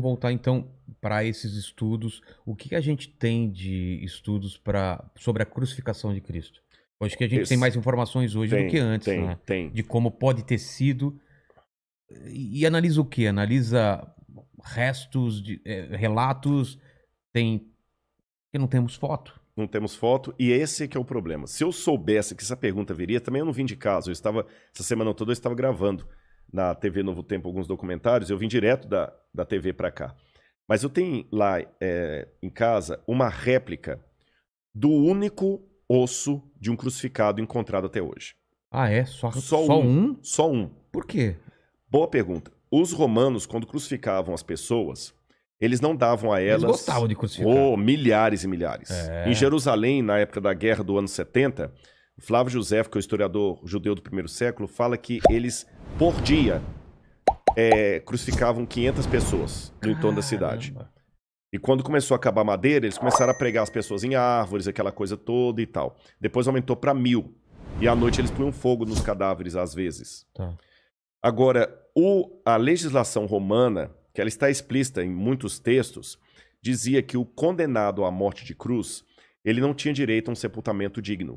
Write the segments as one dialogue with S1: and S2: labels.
S1: Voltar então para esses estudos, o que que a gente tem de estudos sobre a crucificação de Cristo? Eu acho que a gente tem
S2: Esse
S1: mais informações hoje do que
S2: tem,
S1: antes,
S2: tem,
S1: né,
S2: tem.
S1: de como pode ter sido, e analisa o quê? Analisa restos de relatos, tem porque não temos foto.
S2: Não temos foto, e esse que é o problema. Se eu soubesse que essa pergunta viria, também eu não vim de casa. Essa semana toda eu estava gravando na TV Novo Tempo alguns documentários, eu vim direto da TV para cá. Mas eu tenho lá em casa uma réplica do único osso de um crucificado encontrado até hoje.
S1: Ah, é?
S2: Só
S1: Só
S2: um,
S1: um?
S2: só um.
S1: Por quê?
S2: Boa pergunta. Os romanos, quando crucificavam as pessoas, eles não davam a
S1: Eles
S2: elas
S1: gostavam de crucificar.
S2: milhares e milhares. Em
S1: É.
S2: Jerusalém, na época da guerra do ano 70, Flávio José, que é o historiador judeu do primeiro século, fala que eles, por dia, crucificavam 500 pessoas no entorno da cidade.
S1: Caramba.
S2: E quando começou a acabar a madeira, eles começaram a pregar as pessoas em árvores, aquela coisa toda e tal. Depois aumentou para 1000. E à noite eles punham fogo nos cadáveres, às vezes.
S1: Tá.
S2: Agora, a legislação romana, que ela está explícita em muitos textos, dizia que o condenado à morte de cruz, ele não tinha direito a um sepultamento digno.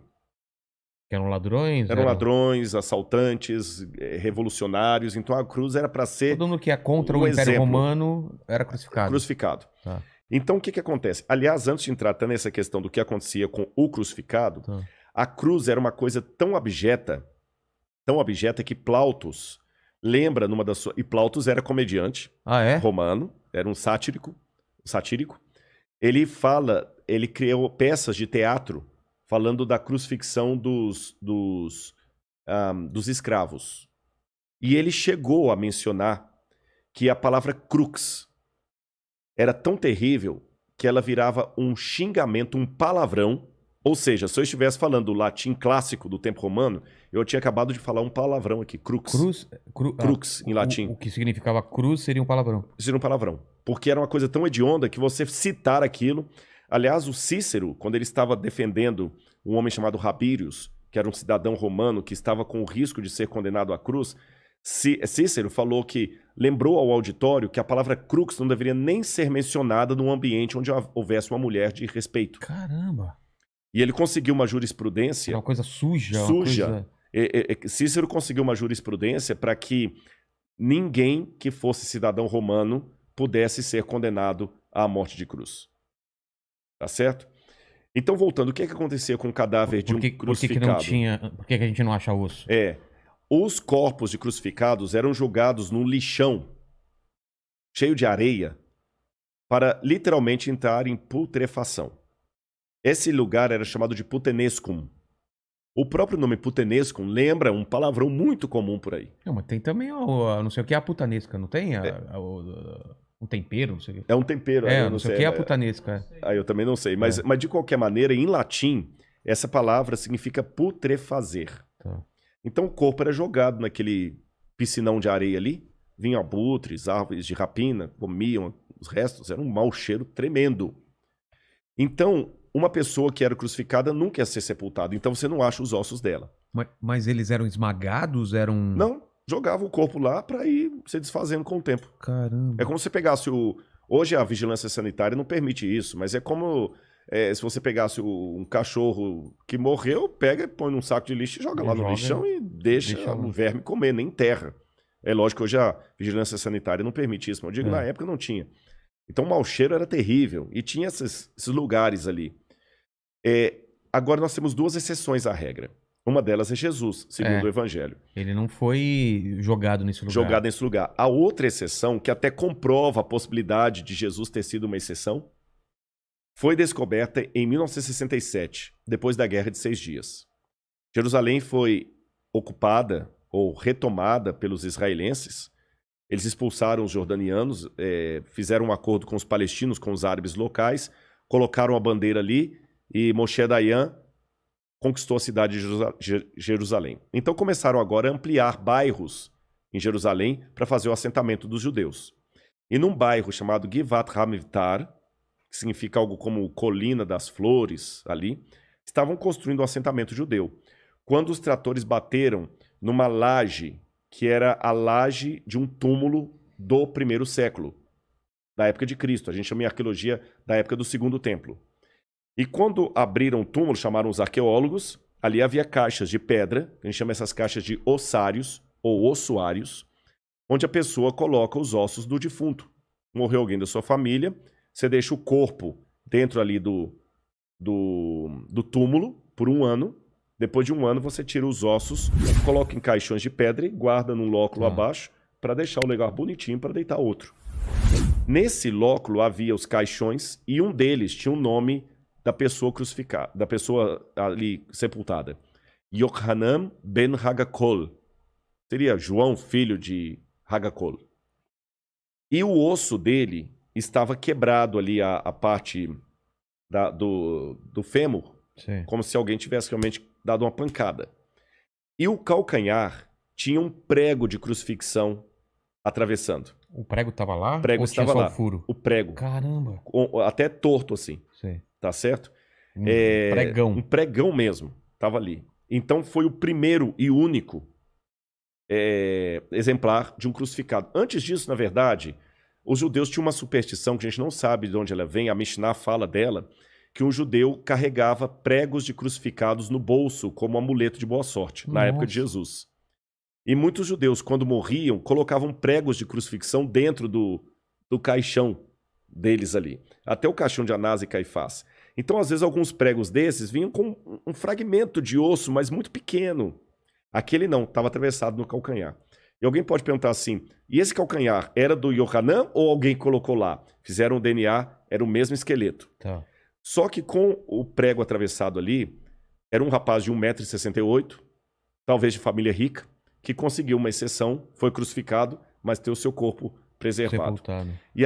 S1: Eram ladrões?
S2: Eram ladrões, assaltantes, revolucionários, então a cruz era para ser
S1: Todo mundo que é contra
S2: um
S1: o Império
S2: exemplo.
S1: Romano era crucificado.
S2: Crucificado.
S1: Tá.
S2: Então, o que acontece? Aliás, antes de entrar até nessa questão do que acontecia com o crucificado,
S1: Tá.
S2: a cruz era uma coisa tão abjeta que Plautus lembra numa das suas... E Plautus era comediante romano, era um satírico. Ele criou peças de teatro falando da crucifixão dos escravos. E ele chegou a mencionar que a palavra crux era tão terrível que ela virava um xingamento, um palavrão. Ou seja, se eu estivesse falando o latim clássico do tempo romano, eu tinha acabado de falar um palavrão aqui, crux. Crux, em latim.
S1: O que significava cruz seria um palavrão.
S2: Seria um palavrão. Porque era uma coisa tão hedionda que você citar aquilo... Aliás, o Cícero, quando ele estava defendendo um homem chamado Rabírios, que era um cidadão romano que estava com o risco de ser condenado à cruz, Cícero falou que lembrou ao auditório que a palavra crux não deveria nem ser mencionada num ambiente onde houvesse uma mulher de respeito.
S1: Caramba!
S2: E ele conseguiu uma jurisprudência...
S1: Era uma coisa suja.
S2: Suja. Cícero conseguiu uma jurisprudência para que ninguém que fosse cidadão romano pudesse ser condenado à morte de cruz. Tá certo? Então, voltando, o que acontecia com o cadáver de um crucificado?
S1: Por que a gente não acha osso?
S2: Os corpos de crucificados eram jogados num lixão cheio de areia para literalmente entrar em putrefação. Esse lugar era chamado de putenescum. O próprio nome putenescum lembra um palavrão muito comum por aí.
S1: Não, mas tem também, não sei o que é a putanesca, não tem? Um tempero, não sei o que.
S2: É um tempero.
S1: Não sei o que é a putanesca.
S2: Eu também não sei. Mas de qualquer maneira, em latim, essa palavra significa putrefazer.
S1: Tá.
S2: Então o corpo era jogado naquele piscinão de areia ali, vinham abutres, árvores de rapina, comiam os restos, era um mau cheiro tremendo. Então, uma pessoa que era crucificada nunca ia ser sepultada, então você não acha os ossos dela.
S1: Mas eles eram esmagados?
S2: Não, jogava o corpo lá para ir se desfazendo com o tempo.
S1: Caramba.
S2: É como se pegasse Hoje a vigilância sanitária não permite isso, mas é como se você pegasse um cachorro que morreu, pega e põe num saco de lixo e joga lá no lixão e deixa o verme comer, nem enterra. É lógico que hoje a vigilância sanitária não permite isso, mas eu digo na época não tinha. Então o mau cheiro era terrível e tinha esses lugares ali. Agora nós temos duas exceções à regra. Uma delas é Jesus, segundo o Evangelho.
S1: Ele não foi jogado nesse lugar.
S2: Jogado nesse lugar. A outra exceção, que até comprova a possibilidade de Jesus ter sido uma exceção, foi descoberta em 1967, depois da Guerra de 6 Dias. Jerusalém foi ocupada ou retomada pelos israelenses. Eles expulsaram os jordanianos, fizeram um acordo com os palestinos, com os árabes locais, colocaram a bandeira ali e Moshe Dayan conquistou a cidade de Jerusalém. Então começaram agora a ampliar bairros em Jerusalém para fazer o assentamento dos judeus. E num bairro chamado Givat Hamivtar, que significa algo como Colina das Flores, ali, estavam construindo um assentamento judeu. Quando os tratores bateram numa laje, que era a laje de um túmulo do primeiro século. da época de Cristo. A gente chama em arqueologia da época do Segundo Templo. E quando abriram o túmulo, chamaram os arqueólogos, ali havia caixas de pedra, a gente chama essas caixas de ossários ou ossuários, onde a pessoa coloca os ossos do defunto. Morreu alguém da sua família, você deixa o corpo dentro ali do túmulo por 1 ano. Depois de 1 ano, você tira os ossos, coloca em caixões de pedra e guarda num lóculo abaixo para deixar o lugar bonitinho para deitar outro. Nesse lóculo havia os caixões e um deles tinha o nome da pessoa crucificada, da pessoa ali sepultada. Yochanan ben Hagakol. Seria João, filho de Hagakol. E o osso dele estava quebrado ali, a parte do fêmur,
S1: Sim.
S2: como se alguém tivesse realmente dado uma pancada. E o calcanhar tinha um prego de crucifixão atravessando.
S1: O prego estava lá?
S2: O prego
S1: ou
S2: estava
S1: tinha só
S2: lá.
S1: o furo?
S2: O prego.
S1: Caramba.
S2: Até torto assim.
S1: Sim.
S2: Tá certo?
S1: Pregão.
S2: Um pregão mesmo. Tava ali. Então foi o primeiro e único exemplar de um crucificado. Antes disso, na verdade, os judeus tinham uma superstição que a gente não sabe de onde ela vem, a Mishnah fala dela, que um judeu carregava pregos de crucificados no bolso como amuleto de boa sorte, na época de Jesus. E muitos judeus, quando morriam, colocavam pregos de crucifixão dentro do caixão deles ali. Até o caixão de Anás e Caifás. Então, às vezes, alguns pregos desses vinham com um fragmento de osso, mas muito pequeno. Aquele não, estava atravessado no calcanhar. E alguém pode perguntar assim, e esse calcanhar era do Yohanan ou alguém colocou lá? Fizeram o DNA, era o mesmo esqueleto.
S1: Tá.
S2: Só que com o prego atravessado ali, era um rapaz de 1,68 m, talvez de família rica, que conseguiu uma exceção, foi crucificado, mas teve o seu corpo preservado.
S1: Sepultado.
S2: E